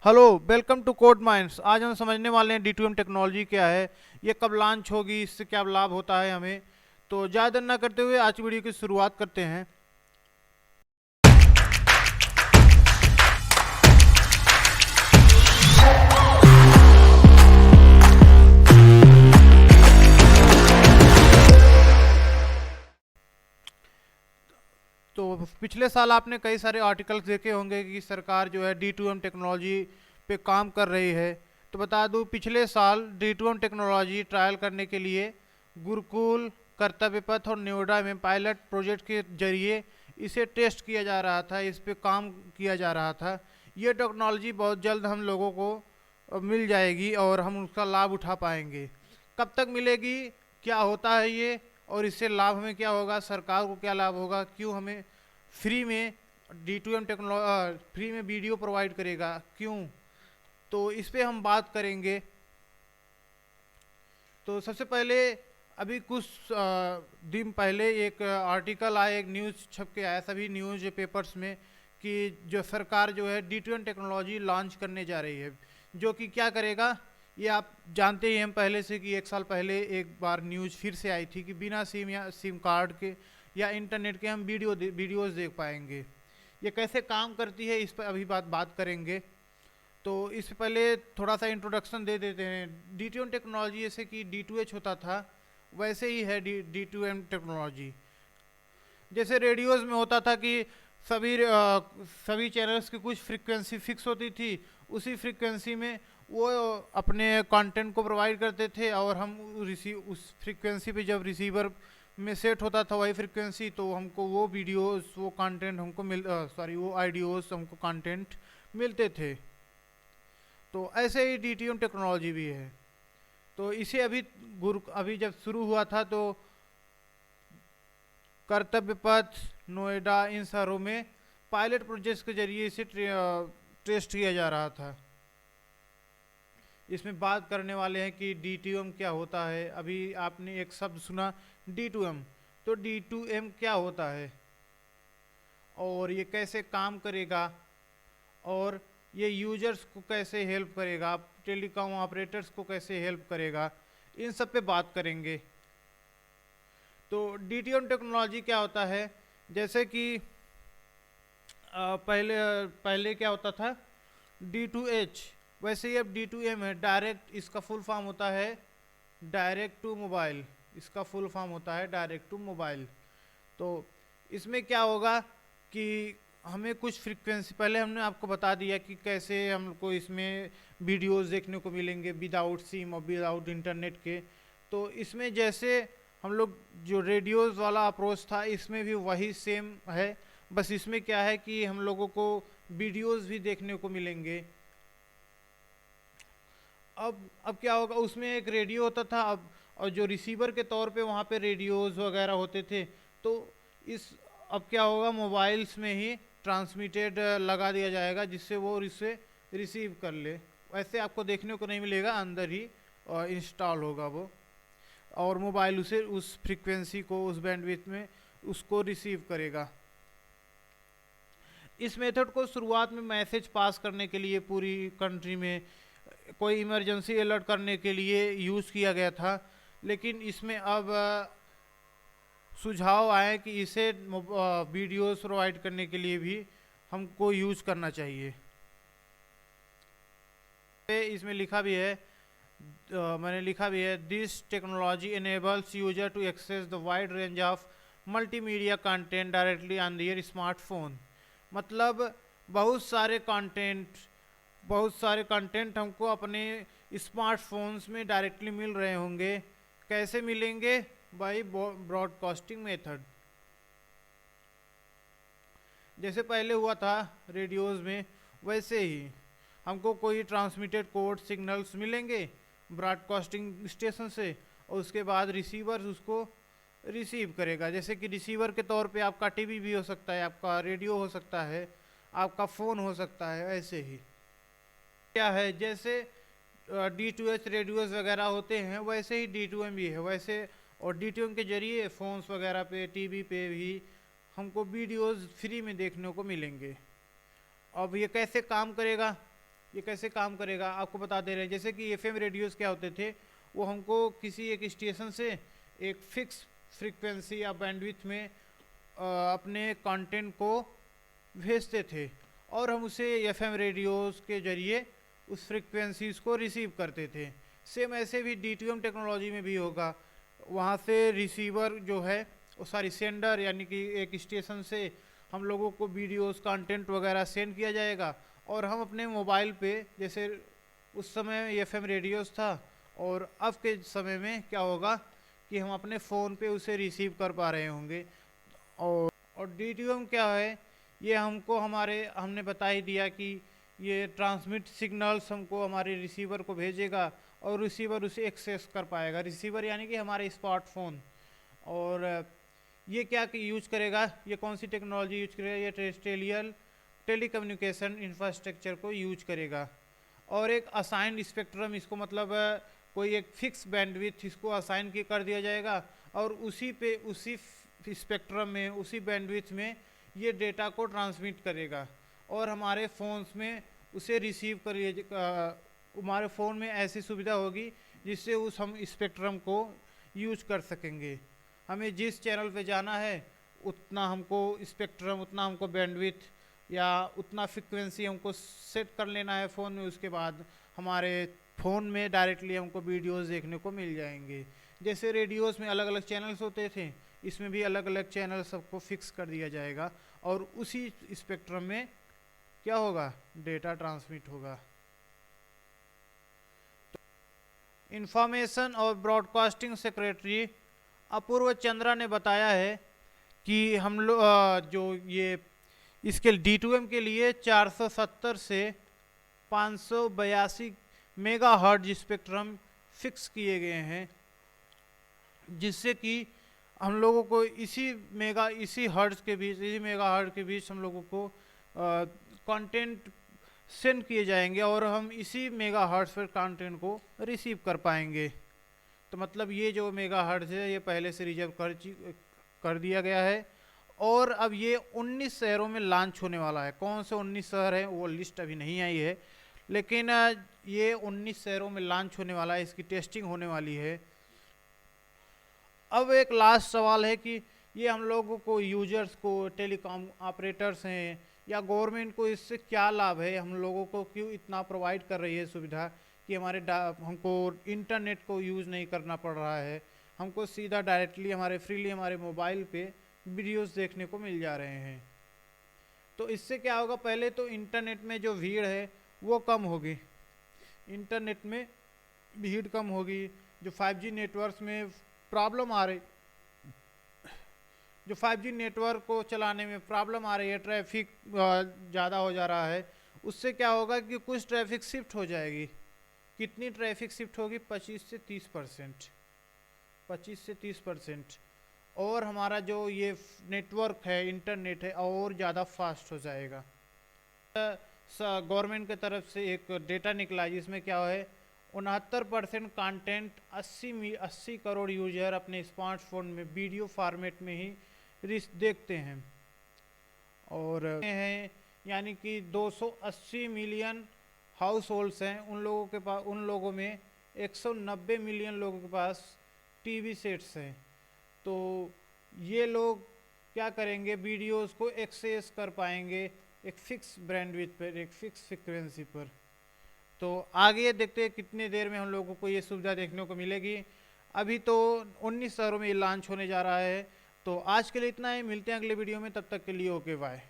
Hello, welcome to Code Minds. आज हम समझने वाले हैं D2M टेक्नोलॉजी क्या है, ये कब लॉन्च होगी, इससे क्या लाभ होता है हमें। तो ज़्यादा देर ना करते हुए आज की वीडियो की शुरुआत करते हैं। तो पिछले साल आपने कई सारे आर्टिकल्स देखे होंगे कि सरकार जो है D2M टेक्नोलॉजी पे काम कर रही है। तो बता दूं, पिछले साल D2M टेक्नोलॉजी ट्रायल करने के लिए गुरुकुल, कर्तव्य पथ और नोएडा में पायलट प्रोजेक्ट के जरिए इसे टेस्ट किया जा रहा था, इस पे काम किया जा रहा था। ये टेक्नोलॉजी बहुत जल्द हम लोगों को मिल जाएगी और हम उसका लाभ उठा पाएंगे। कब तक मिलेगी, क्या होता है ये, और इससे लाभ हमें क्या होगा, सरकार को क्या लाभ होगा, क्यों हमें फ्री में D2M टेक्नोलॉजी फ्री में वीडियो प्रोवाइड करेगा, क्यों। तो इस पे हम बात करेंगे। तो सबसे पहले अभी कुछ दिन पहले एक आर्टिकल आया, एक न्यूज़ छप के आया सभी न्यूज़ पेपर्स में कि जो सरकार जो है D2M टेक्नोलॉजी लॉन्च करने जा रही है, जो कि क्या करेगा। ये आप जानते ही हैं पहले से कि एक साल पहले एक बार न्यूज़ फिर से आई थी कि बिना सिम या सिम कार्ड के या इंटरनेट के हम वीडियोज़ देख पाएंगे। ये कैसे काम करती है, इस पर अभी बात करेंगे। तो इससे पहले थोड़ा सा इंट्रोडक्शन दे देते हैं। D2M टेक्नोलॉजी जैसे कि D2H होता था, वैसे ही है D2M टेक्नोलॉजी। जैसे रेडियोज़ में होता था कि सभी चैनल्स की कुछ फ्रीक्वेंसी फिक्स होती थी, उसी फ्रीक्वेंसी में वो अपने कंटेंट को प्रोवाइड करते थे और हम उस फ्रीक्वेंसी पे जब रिसीवर में सेट होता था वही फ्रीक्वेंसी, तो हमको वो वीडियोस, वो कंटेंट हमको वो आइडियोस, हमको कंटेंट मिलते थे। तो ऐसे ही D2M टेक्नोलॉजी भी है। तो इसे अभी जब शुरू हुआ था तो कर्तव्य पथ, नोएडा, इन शहरों में पायलट प्रोजेक्ट के जरिए इसे टेस्ट किया जा रहा था। इसमें बात करने वाले हैं कि D2M क्या होता है। अभी आपने एक शब्द सुना D2M, तो D2M क्या होता है और ये कैसे काम करेगा और ये यूजर्स को कैसे हेल्प करेगा, टेलीकॉम ऑपरेटर्स को कैसे हेल्प करेगा, इन सब पे बात करेंगे। तो D2M टेक्नोलॉजी क्या होता है, जैसे कि पहले पहले क्या होता था D2H, वैसे ही अब D2M है। डायरेक्ट, इसका फुल फॉर्म होता है डायरेक्ट टू मोबाइल। इसका फुल फॉर्म होता है डायरेक्ट टू मोबाइल। तो इसमें क्या होगा कि हमें कुछ फ्रीक्वेंसी, पहले हमने आपको बता दिया कि कैसे हमको इसमें वीडियोस देखने को मिलेंगे विदाउट सिम और विदाउट इंटरनेट के। तो इसमें जैसे हम लोग जो रेडियोस वाला अप्रोच था, इसमें भी वही सेम है, बस इसमें क्या है कि हम लोगों को वीडियोस भी देखने को मिलेंगे। अब क्या होगा, उसमें एक रेडियो होता था, अब और जो रिसीवर के तौर पे वहाँ पे रेडियोस वगैरह होते थे। तो इस अब क्या होगा, मोबाइल्स में ही ट्रांसमिटेड लगा दिया जाएगा जिससे वो इसे रिसीव कर ले। वैसे आपको देखने को नहीं मिलेगा, अंदर ही इंस्टॉल होगा वो, और मोबाइल उसे उस फ्रीक्वेंसी को, उस बैंडविड्थ में उसको रिसीव करेगा। इस मेथड को शुरुआत में मैसेज पास करने के लिए पूरी कंट्री में, कोई इमरजेंसी अलर्ट करने के लिए यूज़ किया गया था, लेकिन इसमें अब सुझाव आए कि इसे वीडियोस प्रोवाइड करने के लिए भी हमको यूज़ करना चाहिए। इसमें लिखा भी है, मैंने लिखा भी है, this technology enables user to access the wide range of multimedia content directly on their smartphone. मतलब बहुत सारे कंटेंट हमको अपने स्मार्टफोन्स में डायरेक्टली मिल रहे होंगे। कैसे मिलेंगे, बाई ब्रॉडकास्टिंग मेथड। जैसे पहले हुआ था रेडियोज़ में, वैसे ही हमको कोई ट्रांसमिटेड कोड सिग्नल्स मिलेंगे ब्रॉडकास्टिंग स्टेशन से, और उसके बाद रिसीवर उसको रिसीव करेगा। जैसे कि रिसीवर के तौर पे आपका टीवी भी हो सकता है, आपका रेडियो हो सकता है, आपका फ़ोन हो सकता है। ऐसे ही क्या है, जैसे D2H रेडियोज़ वगैरह होते हैं, वैसे ही D2M भी है वैसे। और D2M के जरिए फ़ोन्स वगैरह पे, टीवी पे भी हमको वीडियोज़ फ्री में देखने को मिलेंगे। अब ये कैसे काम करेगा, ये कैसे काम करेगा आपको बता दे रहे हैं। जैसे कि एफएम रेडियोस क्या होते थे, वो हमको किसी एक स्टेशन से एक फिक्स फ्रीक्वेंसी या बैंडविड्थ में अपने कंटेंट को भेजते थे और हम उसे एफएम रेडियोस के जरिए उस फ्रीक्वेंसीज को रिसीव करते थे। सेम ऐसे भी डीटीएम टेक्नोलॉजी में भी होगा, वहाँ से रिसीवर जो है सॉरी सेंडर यानी कि एक स्टेशन से हम लोगों को वीडियोस कंटेंट वगैरह सेंड किया जाएगा और हम अपने मोबाइल पे, जैसे उस समय एफएम रेडियोस था और अब के समय में क्या होगा कि हम अपने फ़ोन पे उसे रिसीव कर पा रहे होंगे। और डीटीएम क्या है, ये हमने बता ही दिया कि ये ट्रांसमिट सिग्नल्स हमको हमारे रिसीवर को भेजेगा और रिसीवर उसे एक्सेस कर पाएगा। रिसीवर यानी कि हमारे स्मार्टफोन। और ये क्या यूज करेगा, ये कौन सी टेक्नोलॉजी यूज करेगा, ये टेरेस्ट्रियल टेलीकम्युनिकेशन इंफ्रास्ट्रक्चर को यूज करेगा। और एक असाइंड स्पेक्ट्रम, इसको मतलब कोई एक फिक्स बैंडविड्थ इसको असाइन कर दिया जाएगा और उसी स्पेक्ट्रम में, उसी बैंडविड्थ में ये डेटा को ट्रांसमिट करेगा और हमारे फ़ोन्स में उसे रिसीव हमारे फ़ोन में ऐसी सुविधा होगी जिससे हम स्पेक्ट्रम को यूज कर सकेंगे। हमें जिस चैनल पे जाना है उतना हमको स्पेक्ट्रम, उतना हमको बैंडविड्थ या उतना फ्रीक्वेंसी हमको सेट कर लेना है फ़ोन में। उसके बाद हमारे फ़ोन में डायरेक्टली हमको वीडियोस देखने को मिल जाएंगे। जैसे रेडियोस में अलग अलग चैनल्स होते थे, इसमें भी अलग अलग चैनल सबको फिक्स कर दिया जाएगा और उसी स्पेक्ट्रम में क्या होगा, डेटा ट्रांसमिट होगा। इंफॉर्मेशन और ब्रॉडकास्टिंग सेक्रेटरी अपूर्व चंद्रा ने बताया है कि हम लोग जो ये इसके D2M के लिए 470 से 582 मेगाहर्ट्ज स्पेक्ट्रम फिक्स किए गए हैं, जिससे कि हम लोगों को इसी मेगाहर्ट्ज के बीच हम लोगों को कंटेंट सेंड किए जाएंगे और हम इसी मेगाहर्ट्ज पर कंटेंट को रिसीव कर पाएंगे। तो मतलब ये जो मेगाहर्ट्ज है ये पहले से रिजर्व कर दिया गया है और अब ये 19 शहरों में लॉन्च होने वाला है। कौन से 19 शहर हैं वो लिस्ट अभी नहीं आई है, लेकिन ये 19 शहरों में लॉन्च होने वाला है, इसकी टेस्टिंग होने वाली है। अब एक लास्ट सवाल है कि ये हम लोगों को, यूजर्स को, टेलीकॉम ऑपरेटर्स हैं या गवर्नमेंट को इससे क्या लाभ है, हम लोगों को क्यों इतना प्रोवाइड कर रही है सुविधा कि हमको इंटरनेट को यूज़ नहीं करना पड़ रहा है, हमको सीधा डायरेक्टली फ्रीली हमारे मोबाइल पे वीडियोस देखने को मिल जा रहे हैं। तो इससे क्या होगा, पहले तो इंटरनेट में जो भीड़ है वो कम होगी, इंटरनेट में भीड़ कम होगी। जो 5G नेटवर्क में प्रॉब्लम आ रही, जो 5G नेटवर्क को चलाने में प्रॉब्लम आ रही है, ट्रैफिक ज़्यादा हो जा रहा है, उससे क्या होगा कि कुछ ट्रैफिक शिफ्ट हो जाएगी। कितनी ट्रैफिक शिफ्ट होगी, 25 से 30%। और हमारा जो ये नेटवर्क है, इंटरनेट है, और ज़्यादा फास्ट हो जाएगा। गवर्नमेंट की तरफ से एक डेटा निकला जिसमें क्या है, 69% कंटेंट 80 करोड़ यूजर अपने स्मार्टफोन में वीडियो फॉर्मेट में ही देखते हैं। और हैं यानी कि 280 मिलियन हाउस होल्ड्स हैं, उन लोगों में 190 मिलियन लोगों के पास टीवी सेट्स हैं। तो ये लोग क्या करेंगे, वीडियोस को एक्सेस कर पाएंगे एक फिक्स बैंडविड्थ पर, एक फिक्स फ्रीक्वेंसी पर। तो आगे देखते हैं कितने देर में हम लोगों को ये सुविधा देखने को मिलेगी। अभी तो 19 शहरों में ये लॉन्च होने जा रहा है। तो आज के लिए इतना ही, मिलते हैं अगले वीडियो में, तब तक के लिए ओके बाय।